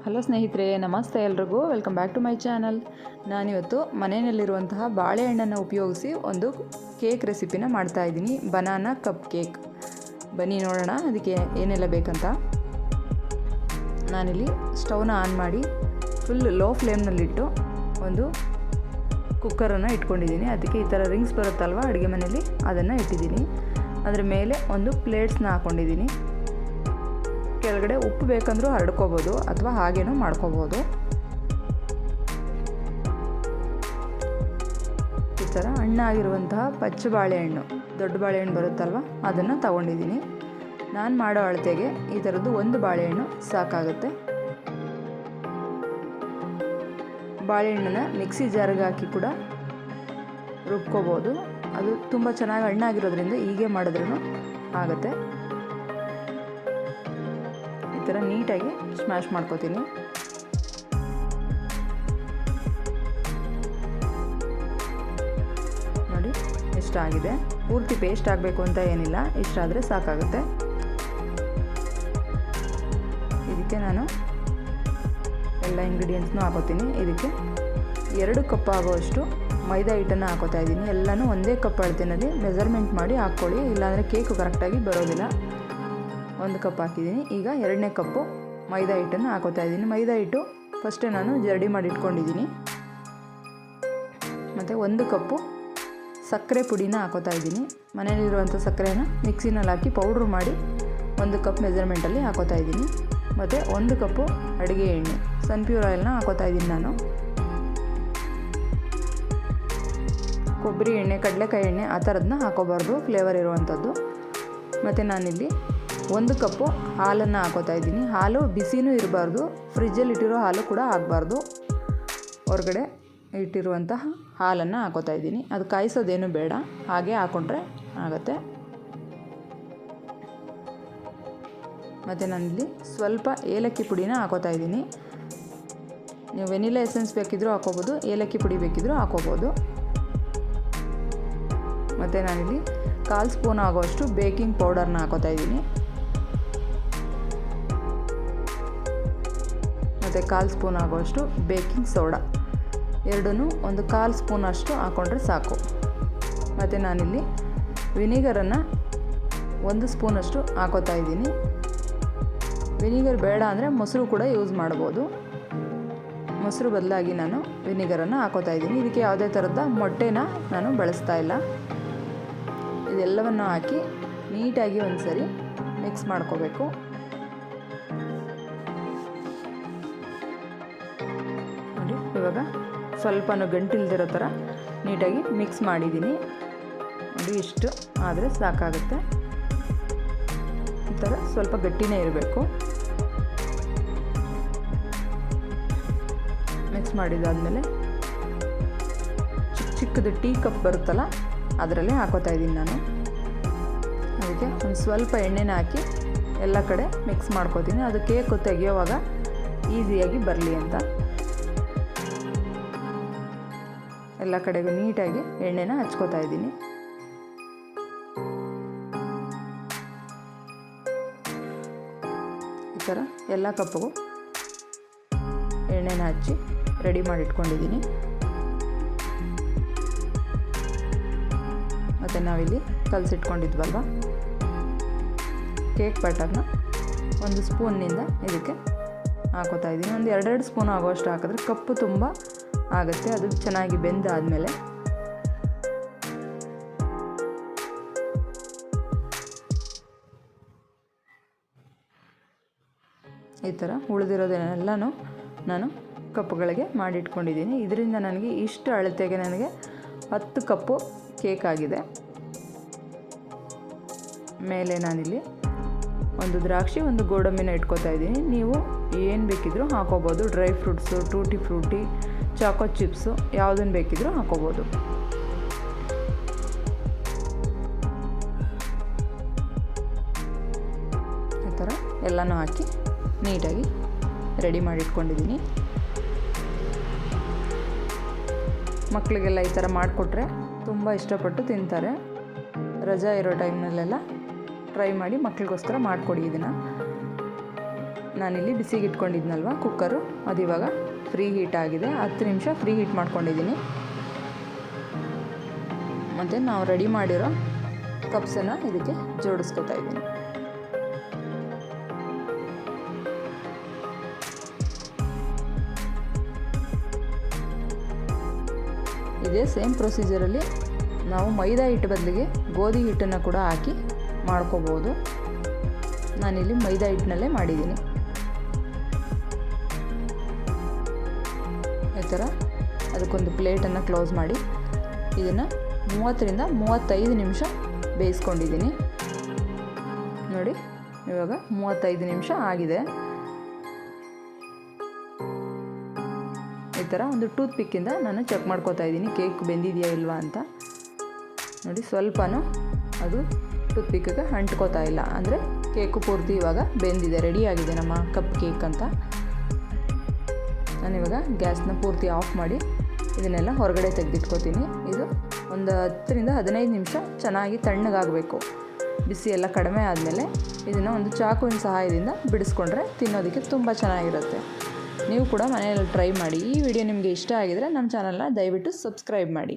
Hello ಸ್ನೇಹಿತರೆ, ನಮಸ್ತೆ ಎಲ್ರಿಗೂ. Welcome back to my channel. ನಾನಿವತ್ತು ಮನೆಯಲ್ಲಿರುವಂತಹ ಬಾಳೆಹಣ್ಣನ್ನು ಉಪಯೋಗಿಸಿ ಒಂದು ಕೇಕ್ ರೆಸಿಪಿನ ಮಾಡ್ತಾಯಿದ್ದೀನಿ. Banana cup cake. ಬನ್ನಿ ನೋಡೋಣ ಅದಕ್ಕೆ ಏನೆಲ್ಲ ಬೇಕಂತ. ನಾನಿಲ್ಲಿ ಸ್ಟವ್ನ ಆನ್ ಮಾಡಿ ಫುಲ್ ಲೋ ಫ್ಲೇಮ್ನಲ್ಲಿಟ್ಟು ಒಂದು ಕುಕ್ಕರನ್ನು ಇಟ್ಕೊಂಡಿದ್ದೀನಿ. ಅದಕ್ಕೆ ಈ ಥರ ರಿಂಗ್ಸ್ ಬರುತ್ತಲ್ವ ಅಡುಗೆ ಮನೆಯಲ್ಲಿ, ಅದನ್ನು ಇಟ್ಟಿದ್ದೀನಿ. ಅದರ ಮೇಲೆ ಒಂದು ಪ್ಲೇಟ್ಸ್ನ ಹಾಕ್ಕೊಂಡಿದ್ದೀನಿ. ಕೆಳಗಡೆ ಉಪ್ಪು ಬೇಕಂದ್ರೂ ಹರಡ್ಕೋಬೋದು ಅಥವಾ ಹಾಗೇನೂ ಮಾಡ್ಕೋಬೋದು. ಈ ಥರ ಹಣ್ಣಾಗಿರುವಂತಹ ಪಚ್ಚ ಬಾಳೆಹಣ್ಣು, ದೊಡ್ಡ ಬಾಳೆಹಣ್ಣು ಬರುತ್ತಲ್ವ ಅದನ್ನು ತಗೊಂಡಿದ್ದೀನಿ. ನಾನು ಮಾಡೋ ಅಳತೆಗೆ ಈ ಥರದ್ದು ಒಂದು ಬಾಳೆಹಣ್ಣು ಸಾಕಾಗುತ್ತೆ. ಬಾಳೆಹಣ್ಣನ್ನು ಮಿಕ್ಸಿ ಜಾರಿಗೆ ಹಾಕಿ ಕೂಡ ರುಬ್ಕೋಬೋದು. ಅದು ತುಂಬ ಚೆನ್ನಾಗಿ ಹಣ್ಣಾಗಿರೋದ್ರಿಂದ ಹೀಗೆ ಮಾಡಿದ್ರೂ ಆಗುತ್ತೆ. ಈ ಥರ ನೀಟಾಗಿ ಸ್ಮ್ಯಾಶ್ ಮಾಡ್ಕೋತೀನಿ. ನೋಡಿ ಇಷ್ಟಾಗಿದೆ. ಪೂರ್ತಿ ಪೇಸ್ಟ್ ಆಗಬೇಕು ಅಂತ ಏನಿಲ್ಲ, ಇಷ್ಟಾದರೆ ಸಾಕಾಗುತ್ತೆ. ಇದಕ್ಕೆ ನಾನು ಎಲ್ಲ ಇಂಗ್ರೀಡಿಯೆಂಟ್ಸ್ನೂ ಹಾಕೋತೀನಿ. ಇದಕ್ಕೆ 2 ಕಪ್ ಆಗೋಷ್ಟು ಮೈದಾ ಹಿಟ್ಟನ್ನು ಹಾಕೋತಾ ಇದ್ದೀನಿ. ಎಲ್ಲನೂ ಒಂದೇ ಕಪ್ ಅಳತೆನಲ್ಲಿ ಮೆಜರ್ಮೆಂಟ್ ಮಾಡಿ ಹಾಕ್ಕೊಳ್ಳಿ, ಇಲ್ಲಾಂದರೆ ಕೇಕು ಕರೆಕ್ಟಾಗಿ ಬರೋದಿಲ್ಲ. 1 ಕಪ್ ಹಾಕಿದ್ದೀನಿ. ಈಗ 2ನೇ ಕಪ್ಪು ಮೈದಾ ಹಿಟ್ಟನ್ನು ಹಾಕೋತಾ ಇದ್ದೀನಿ. ಮೈದಾ ಹಿಟ್ಟು ಫಸ್ಟೇ ನಾನು ಜರಡಿ ಮಾಡಿ ಇಟ್ಕೊಂಡಿದ್ದೀನಿ. ಮತ್ತು 1 ಕಪ್ಪು ಸಕ್ಕರೆ ಪುಡಿನ ಹಾಕೋತಾ ಇದ್ದೀನಿ. ಮನೆಯಲ್ಲಿರುವಂಥ ಸಕ್ಕರೆನ ಮಿಕ್ಸಿನಲ್ಲಿ ಹಾಕಿ ಪೌಡ್ರ್ ಮಾಡಿ 1 ಕಪ್ ಮೆಜರ್ಮೆಂಟಲ್ಲಿ ಹಾಕೋತಾ ಇದ್ದೀನಿ. ಮತ್ತು 1 ಕಪ್ಪು ಅಡುಗೆ ಎಣ್ಣೆ, ಸನ್ಪ್ಯೂರ್ ಆಯಿಲ್ನ ಹಾಕೋತಾ ಇದ್ದೀನಿ ನಾನು. ಕೊಬ್ಬರಿ ಎಣ್ಣೆ, ಕಡಲೆಕಾಯಿ ಎಣ್ಣೆ ಆ ಥರದನ್ನ ಹಾಕೋಬಾರ್ದು, ಫ್ಲೇವರ್ ಇರುವಂಥದ್ದು. ಮತ್ತು ನಾನಿಲ್ಲಿ 1 ಕಪ್ಪು ಹಾಲನ್ನು ಹಾಕೋತಾ ಇದ್ದೀನಿ. ಹಾಲು ಬಿಸಿನೂ ಇರಬಾರ್ದು, ಫ್ರಿಜ್ಜಲ್ಲಿ ಇಟ್ಟಿರೋ ಹಾಲು ಕೂಡ ಆಗಬಾರ್ದು. ಹೊರಗಡೆ ಇಟ್ಟಿರುವಂತಹ ಹಾಲನ್ನು ಹಾಕೋತಾ ಇದ್ದೀನಿ. ಅದು ಕಾಯಿಸೋದೇನು ಬೇಡ, ಹಾಗೆ ಹಾಕ್ಕೊಂಡ್ರೆ ಆಗುತ್ತೆ. ಮತ್ತು ನಾನಿಲ್ಲಿ ಸ್ವಲ್ಪ ಏಲಕ್ಕಿ ಪುಡಿನ ಹಾಕೋತಾ ಇದ್ದೀನಿ. ನೀವು ವೆನಿಲಾ ಎಸೆನ್ಸ್ ಬೇಕಿದ್ರೂ ಹಾಕೋಬೋದು, ಏಲಕ್ಕಿ ಪುಡಿ ಬೇಕಿದ್ರೂ ಹಾಕೋಬೋದು. ಮತ್ತು ನಾನಿಲ್ಲಿ 1/4 ಸ್ಪೂನ್ ಆಗೋಷ್ಟು ಬೇಕಿಂಗ್ ಪೌಡರ್ನ ಹಾಕೋತಾ ಇದ್ದೀನಿ. ಮತ್ತು 1/4 ಸ್ಪೂನ್ ಆಗೋಷ್ಟು ಬೇಕಿಂಗ್ ಸೋಡಾ, ಎರಡನ್ನೂ 1/4 ಸ್ಪೂನ್ ಅಷ್ಟು ಹಾಕ್ಕೊಂಡ್ರೆ ಸಾಕು. ಮತ್ತು ನಾನಿಲ್ಲಿ ವಿನಿಗರನ್ನು 1 ಸ್ಪೂನಷ್ಟು ಹಾಕೋತಾ ಇದ್ದೀನಿ. ವಿನಿಗರ್ ಬೇಡ ಅಂದರೆ ಮೊಸರು ಕೂಡ ಯೂಸ್ ಮಾಡ್ಬೋದು. ಮೊಸರು ಬದಲಾಗಿ ನಾನು ವಿನಿಗರನ್ನು ಹಾಕೋತಾ ಇದ್ದೀನಿ. ಇದಕ್ಕೆ ಯಾವುದೇ ಥರದ ಮೊಟ್ಟೆನ ನಾನು ಬಳಸ್ತಾ ಇಲ್ಲ. ಇದೆಲ್ಲವನ್ನು ಹಾಕಿ ನೀಟಾಗಿ ಒಂದು ಸರಿ ಮಿಕ್ಸ್ ಮಾಡ್ಕೋಬೇಕು. ನೋಡಿ ಇವಾಗ ಸ್ವಲ್ಪನೂ ಗಂಟಿಲ್ದಿರೋ ಥರ ನೀಟಾಗಿ ಮಿಕ್ಸ್ ಮಾಡಿದ್ದೀನಿ. ನೋಡಿ ಇಷ್ಟು ಆದರೆ ಸಾಕಾಗುತ್ತೆ. ಈ ಥರ ಸ್ವಲ್ಪ ಗಟ್ಟಿನೇ ಇರಬೇಕು. ಮಿಕ್ಸ್ ಮಾಡಿದಾದಮೇಲೆ ಚಿಕ್ಕದು ಟೀ ಕಪ್ ಬರುತ್ತಲ್ಲ ಅದರಲ್ಲಿ ಹಾಕೋತಾ ಇದ್ದೀನಿ ನಾನು. ಅದಕ್ಕೆ ಒಂದು ಸ್ವಲ್ಪ ಎಣ್ಣೆನ ಹಾಕಿ ಎಲ್ಲ ಕಡೆ ಮಿಕ್ಸ್ ಮಾಡ್ಕೋತೀನಿ. ಅದು ಕೇಕು ತೆಗೆಯುವಾಗ ಈಸಿಯಾಗಿ ಬರಲಿ ಅಂತ ಎಲ್ಲ ಕಡೆಗೂ ನೀಟಾಗಿ ಎಣ್ಣೆನ ಹಚ್ಕೋತಾ ಇದ್ದೀನಿ. ಈ ಥರ ಎಲ್ಲ ಕಪ್ಪಿಗೂ ಎಣ್ಣೆನ ಹಚ್ಚಿ ರೆಡಿ ಮಾಡಿ ಇಟ್ಕೊಂಡಿದ್ದೀನಿ. ಮತ್ತು ನಾವಿಲ್ಲಿ ಕಲಸಿಟ್ಕೊಂಡಿದ್ವಲ್ವ ಕೇಕ್ ಬ್ಯಾಟರ್ನ 1 ಸ್ಪೂನ್ನಿಂದ ಇದಕ್ಕೆ ಹಾಕೋತಾ ಇದ್ದೀನಿ. ಒಂದು 2 ಸ್ಪೂನ್ ಆಗೋಷ್ಟು ಹಾಕಿದ್ರೆ ಕಪ್ಪು ತುಂಬ ಆಗುತ್ತೆ. ಅದು ಚೆನ್ನಾಗಿ ಬೆಂದಾದಮೇಲೆ ಈ ಥರ ಉಳಿದಿರೋದನ್ನೆಲ್ಲನೂ ನಾನು ಕಪ್ಪುಗಳಿಗೆ ಮಾಡಿಟ್ಕೊಂಡಿದ್ದೀನಿ. ಇದರಿಂದ ನನಗೆ ಇಷ್ಟು ಅಳತೆಗೆ ನನಗೆ 10 ಕಪ್ಪು ಕೇಕ್ ಆಗಿದೆ. ಮೇಲೆ ನಾನಿಲ್ಲಿ ಒಂದು ದ್ರಾಕ್ಷಿ, ಒಂದು ಗೋಡಂಬಿನ ಇಟ್ಕೋತಾ ಇದ್ದೀನಿ. ನೀವು ಏನು ಬೇಕಿದ್ರೂ ಹಾಕೋಬೋದು. Dry fruits, tutti Frooti, Chacko chips ಯಾವುದನ್ನು ಬೇಕಿದ್ರೂ ಹಾಕೋಬೋದು. ಈ ಥರ ಎಲ್ಲನೂ ಹಾಕಿ ನೀಟಾಗಿ ರೆಡಿ ಮಾಡಿಟ್ಕೊಂಡಿದ್ದೀನಿ. ಮಕ್ಕಳಿಗೆಲ್ಲ ಈ ಥರ ಮಾಡಿಕೊಟ್ರೆ ತುಂಬ ಇಷ್ಟಪಟ್ಟು ತಿಂತಾರೆ. ರಜಾ ಇರೋ ಟೈಮ್ನಲ್ಲೆಲ್ಲ ಟ್ರೈ ಮಾಡಿ ಮಕ್ಕಳಿಗೋಸ್ಕರ ಮಾಡಿಕೊಡಿ ಇದನ್ನು. ನಾನಿಲ್ಲಿ ಬಿಸಿಗೆ ಇಟ್ಕೊಂಡಿದ್ನಲ್ವ ಕುಕ್ಕರು, ಅದು ಇವಾಗ ಫ್ರೀ ಹೀಟ್ ಆಗಿದೆ. 10 ನಿಮಿಷ ಫ್ರೀ ಹೀಟ್ ಮಾಡ್ಕೊಂಡಿದ್ದೀನಿ. ಮತ್ತು ನಾವು ರೆಡಿ ಮಾಡಿರೋ ಕಪ್ಸನ್ನು ಇದಕ್ಕೆ ಜೋಡಿಸ್ಕೊತಾ ಇದ್ದೀನಿ. ಇದೇ ಸೇಮ್ ಪ್ರೊಸೀಜರಲ್ಲಿ ನಾವು ಮೈದಾ ಹಿಟ್ಟು ಬದಲಿಗೆ ಗೋಧಿ ಹಿಟ್ಟನ್ನು ಕೂಡ ಹಾಕಿ ಮಾಡ್ಕೋಬೋದು. ನಾನಿಲ್ಲಿ ಮೈದಾ ಹಿಟ್ಟಿನಲ್ಲೇ ಮಾಡಿದ್ದೀನಿ. ಈ ಥರ ಅದಕ್ಕೊಂದು ಪ್ಲೇಟನ್ನು ಕ್ಲೋಸ್ ಮಾಡಿ ಇದನ್ನು 30ರಿಂದ 35 ನಿಮಿಷ ಬೇಯಿಸ್ಕೊಂಡಿದ್ದೀನಿ. ನೋಡಿ ಇವಾಗ 35 ನಿಮಿಷ ಆಗಿದೆ. ಈ ಥರ ಒಂದು ಟೂತ್ ಪಿಕ್ಕಿಂದ ನಾನು ಚೆಕ್ ಮಾಡ್ಕೋತಾ ಇದ್ದೀನಿ ಕೇಕ್ ಬೆಂದಿದೆಯಾ ಇಲ್ವಾ ಅಂತ. ನೋಡಿ ಸ್ವಲ್ಪನೂ ಅದು ಟೂತ್ ಪಿಕ್ಕಿಗೆ ಅಂಟ್ಕೋತಾ ಇಲ್ಲ, ಅಂದರೆ ಕೇಕು ಪೂರ್ತಿ ಇವಾಗ ಬೆಂದಿದೆ, ರೆಡಿಯಾಗಿದೆ ನಮ್ಮ ಕಪ್ ಕೇಕ್ ಅಂತ. ನಾನಿವಾಗ ಗ್ಯಾಸ್ನ ಪೂರ್ತಿ ಆಫ್ ಮಾಡಿ ಇದನ್ನೆಲ್ಲ ಹೊರಗಡೆ ತೆಗೆದಿಟ್ಕೋತೀನಿ. ಇದು ಒಂದು 10ರಿಂದ 15 ನಿಮಿಷ ಚೆನ್ನಾಗಿ ತಣ್ಣಗಾಗಬೇಕು. ಬಿಸಿ ಎಲ್ಲ ಕಡಿಮೆ ಆದಮೇಲೆ ಇದನ್ನು ಒಂದು ಚಾಕುವಿನ ಸಹಾಯದಿಂದ ಬಿಡಿಸ್ಕೊಂಡ್ರೆ ತಿನ್ನೋದಕ್ಕೆ ತುಂಬ ಚೆನ್ನಾಗಿರುತ್ತೆ. ನೀವು ಕೂಡ ಮನೆಯಲ್ಲಿ ಟ್ರೈ ಮಾಡಿ. ಈ ವಿಡಿಯೋ ನಿಮಗೆ ಇಷ್ಟ ಆಗಿದರೆ ನಮ್ಮ ಚಾನಲ್ನ ದಯವಿಟ್ಟು ಸಬ್ಸ್ಕ್ರೈಬ್ ಮಾಡಿ.